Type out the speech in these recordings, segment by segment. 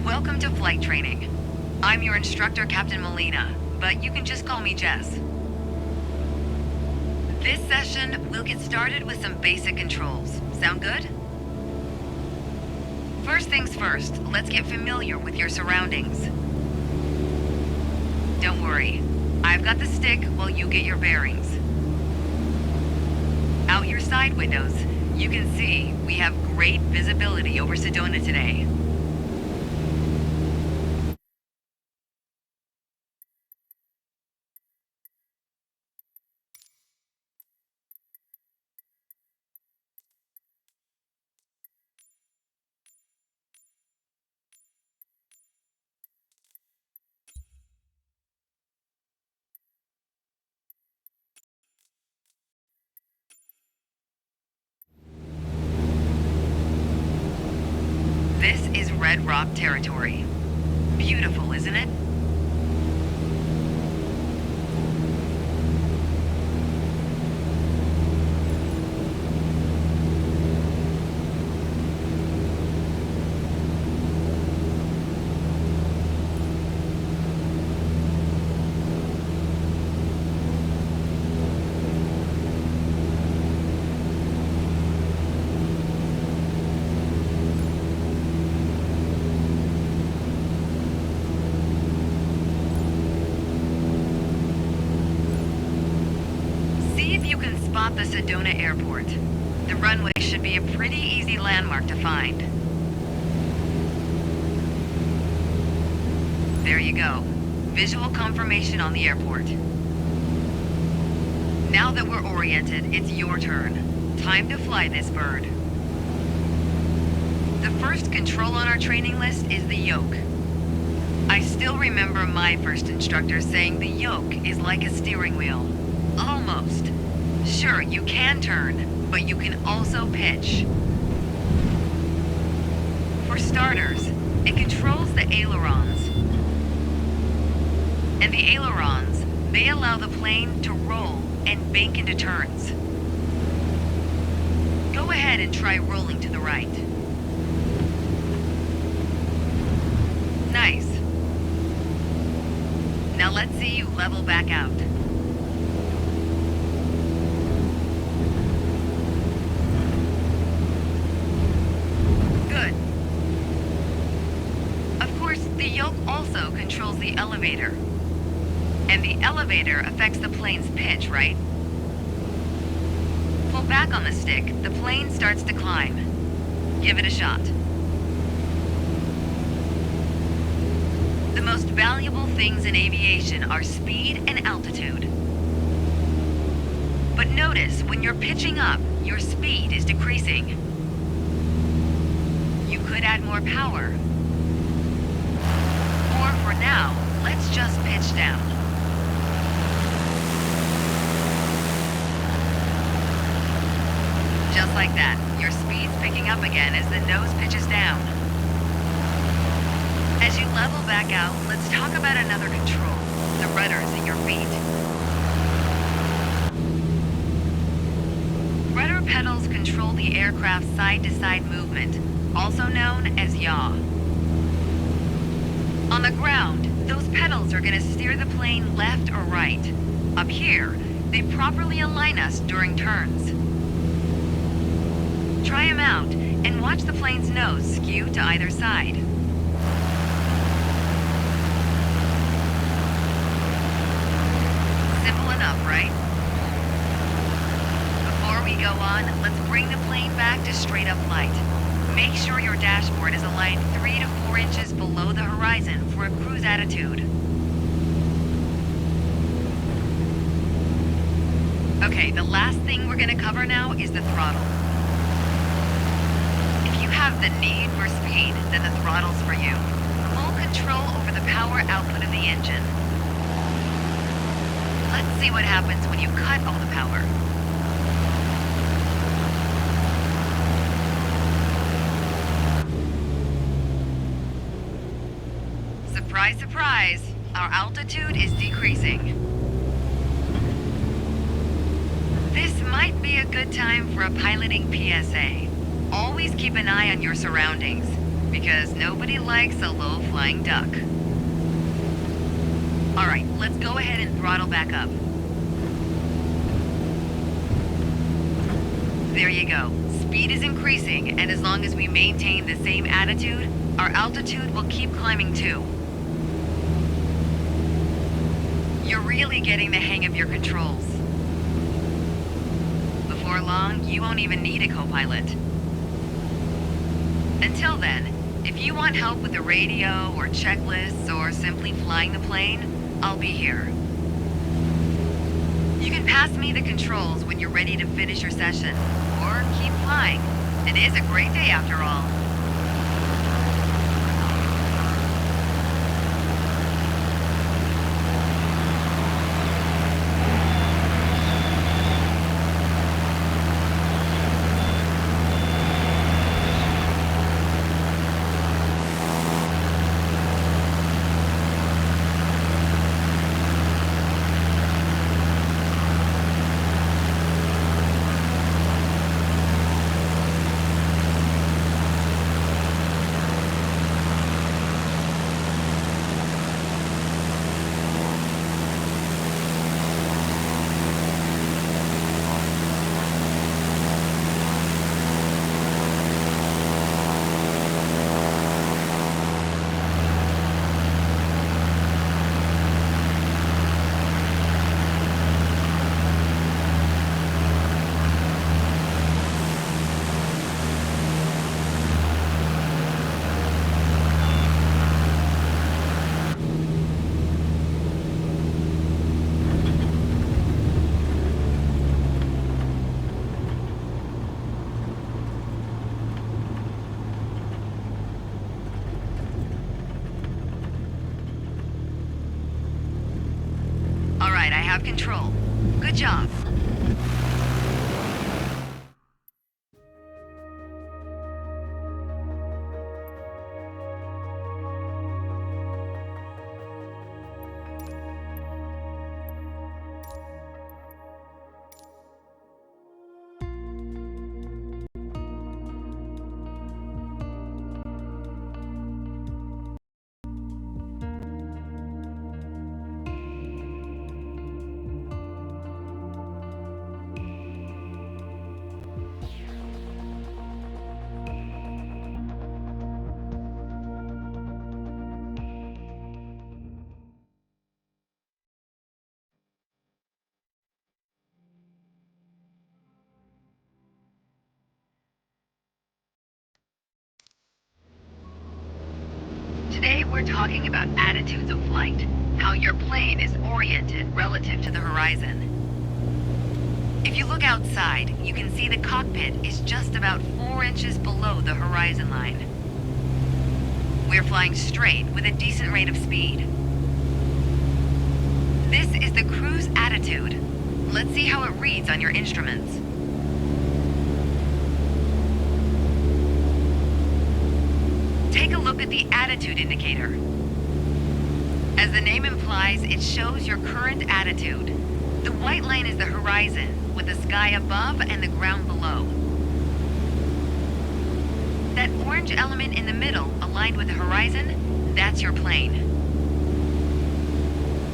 Welcome to flight training. I'm your instructor, Captain Molina, but you can just call me Jess. This session, we'll get started with some basic controls. Sound good? First things first, let's get familiar with your surroundings. Don't worry, I've got the stick while you get your bearings. Out your side windows, you can see we have great visibility over Sedona today. This is Red Rock territory. Beautiful, isn't it? The Sedona Airport. The runway should be a pretty easy landmark to find. There you go. Visual confirmation on the airport. Now that we're oriented, it's your turn. Time to fly this bird. The first control on our training list is the yoke. I still remember my first instructor saying the yoke is like a steering wheel. Almost. Sure, you can turn, but you can also pitch. For starters, it controls the ailerons. And the ailerons They allow the plane to roll and bank into turns. Go ahead and try rolling to the right. Nice. Now let's see you level back out. Good. Of course, the yoke also controls the elevator. And the elevator affects the plane's pitch, right? Pull back on the stick, the plane starts to climb. Give it a shot. The most valuable things in aviation are speed and altitude. But notice, when you're pitching up, your speed is decreasing. You could add more power. Or for now, let's just pitch down. Just like that, your speed's picking up again as the nose pitches down. As you level back out, let's talk about another control, the rudders at your feet. Rudder pedals control the aircraft's side-to-side movement, also known as yaw. On the ground, those pedals are going to steer the plane left or right. Up here, they properly align us during turns. Try them out, and watch the plane's nose skew to either side. Simple enough, right? Before we go on, let's bring the plane back to straight-up flight. Make sure your dashboard is aligned 3 to 4 inches below the horizon for a cruise attitude. Okay, the last thing we're going to cover now is the throttle. If you have the need for speed, then the throttle's for you. Full control over the power output of the engine. Let's see what happens when you cut all the power. Surprise, surprise, our altitude is decreasing. This might be a good time for a piloting PSA. Always keep an eye on your surroundings, because nobody likes a low-flying duck. Alright, let's go ahead and throttle back up. There you go. Speed is increasing, and as long as we maintain the same attitude, our altitude will keep climbing too. You're really getting the hang of your controls. Before long, you won't even need a co-pilot. Until then, if you want help with the radio or checklists or simply flying the plane, I'll be here. You can pass me the controls when you're ready to finish your session, or keep flying. It is a great day after all. Have control. Good job. Today we're talking about attitudes of flight, how your plane is oriented relative to the horizon. If you look outside, you can see the cockpit is just about 4 inches below the horizon line. We're flying straight with a decent rate of speed. This is the cruise attitude. Let's see how it reads on your instruments. Take a look at the attitude indicator. As the name implies, it shows your current attitude. The white line is the horizon, with the sky above and the ground below. That orange element in the middle, aligned with the horizon, that's your plane.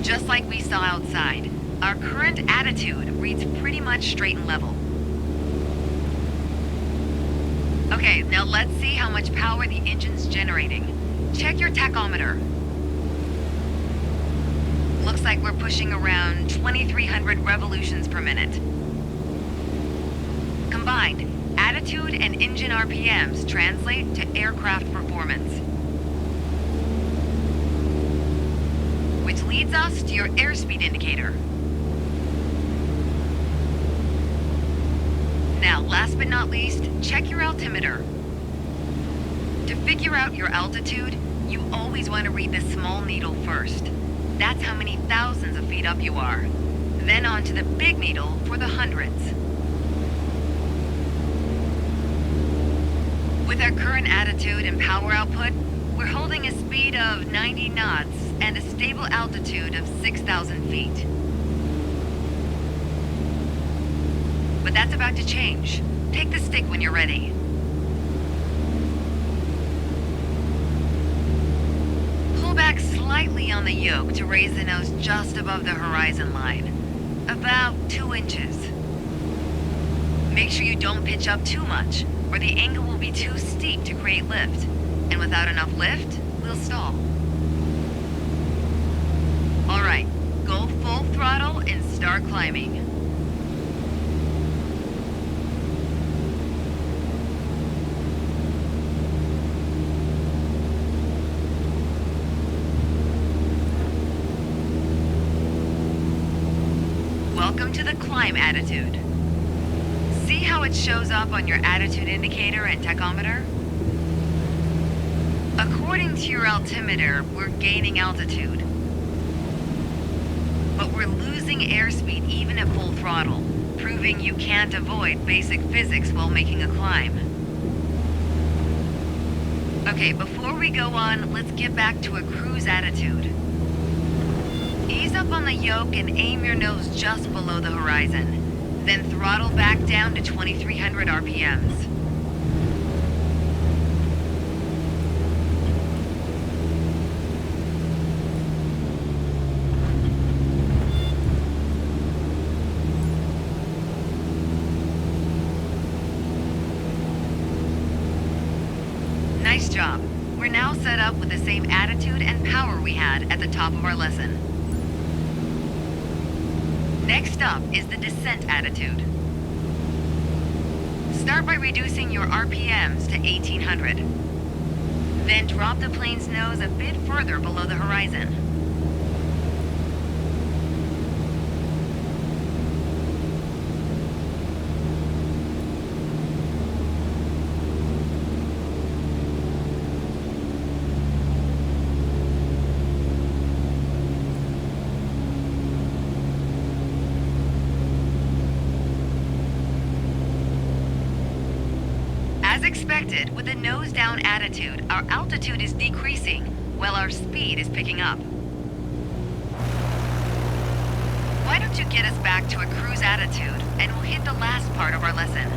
Just like we saw outside, our current attitude reads pretty much straight and level. Okay, now let's see how much power the engine's generating. Check your tachometer. Looks like we're pushing around 2,300 revolutions per minute. Combined, attitude and engine RPMs translate to aircraft performance. Which leads us to your airspeed indicator. Now, last but not least, check your altimeter. To figure out your altitude, you always want to read the small needle first. That's how many thousands of feet up you are. Then on to the big needle for the hundreds. With our current attitude and power output, we're holding a speed of 90 knots and a stable altitude of 6,000 feet. But that's about to change. Take the stick when you're ready. Pull back slightly on the yoke to raise the nose just above the horizon line. About 2 inches. Make sure you don't pitch up too much, or the angle will be too steep to create lift. And without enough lift, we'll stall. Alright, go full throttle and start climbing. Welcome to the climb attitude. See how it shows up on your attitude indicator and tachometer? According to your altimeter, we're gaining altitude. But we're losing airspeed even at full throttle, proving you can't avoid basic physics while making a climb. Okay, before we go on, let's get back to a cruise attitude. Ease up on the yoke and aim your nose just below the horizon. Then throttle back down to 2,300 RPMs. Nice job. We're now set up with the same attitude and power we had at the top of our lesson. Next up is the descent attitude. Start by reducing your RPMs to 1,800. Then drop the plane's nose a bit further below the horizon. As expected, with a nose-down attitude, our altitude is decreasing, while our speed is picking up. Why don't you get us back to a cruise attitude, and we'll hit the last part of our lesson.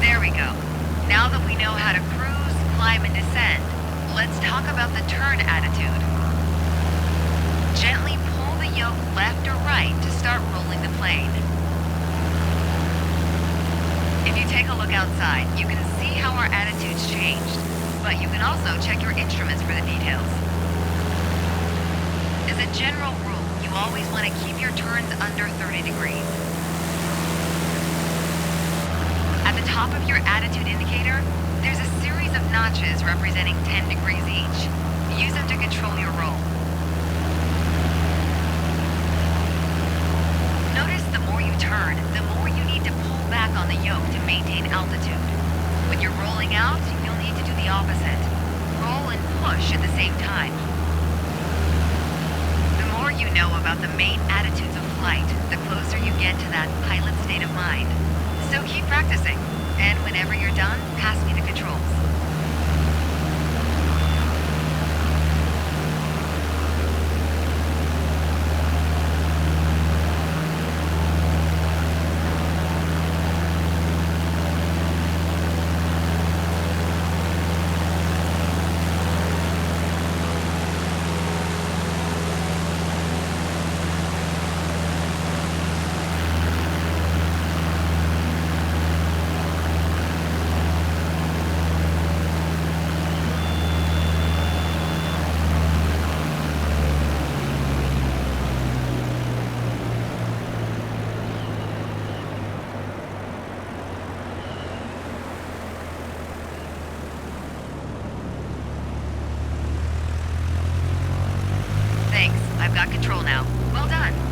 There we go. Now that we know how to cruise, climb, and descend, let's talk about the turn attitude. Gently pull the yoke left or right to start rolling the plane. If you take a look outside, you can see how our attitude's changed, but you can also check your instruments for the details. As a general rule, you you always want to keep your turns under 30 degrees. At the top of your attitude indicator, there's a series of notches representing 10 degrees each. Use them to control your roll. Notice the more you turn, the more you need to pull back on the yoke to maintain altitude. When you're rolling out, you'll need to do the opposite. Roll and push at the same time. The more you know about the main attitudes of flight, the closer you get to that pilot state of mind. So keep practicing, and whenever you're done, pass me the controls. Thanks, I've got control now. Well done.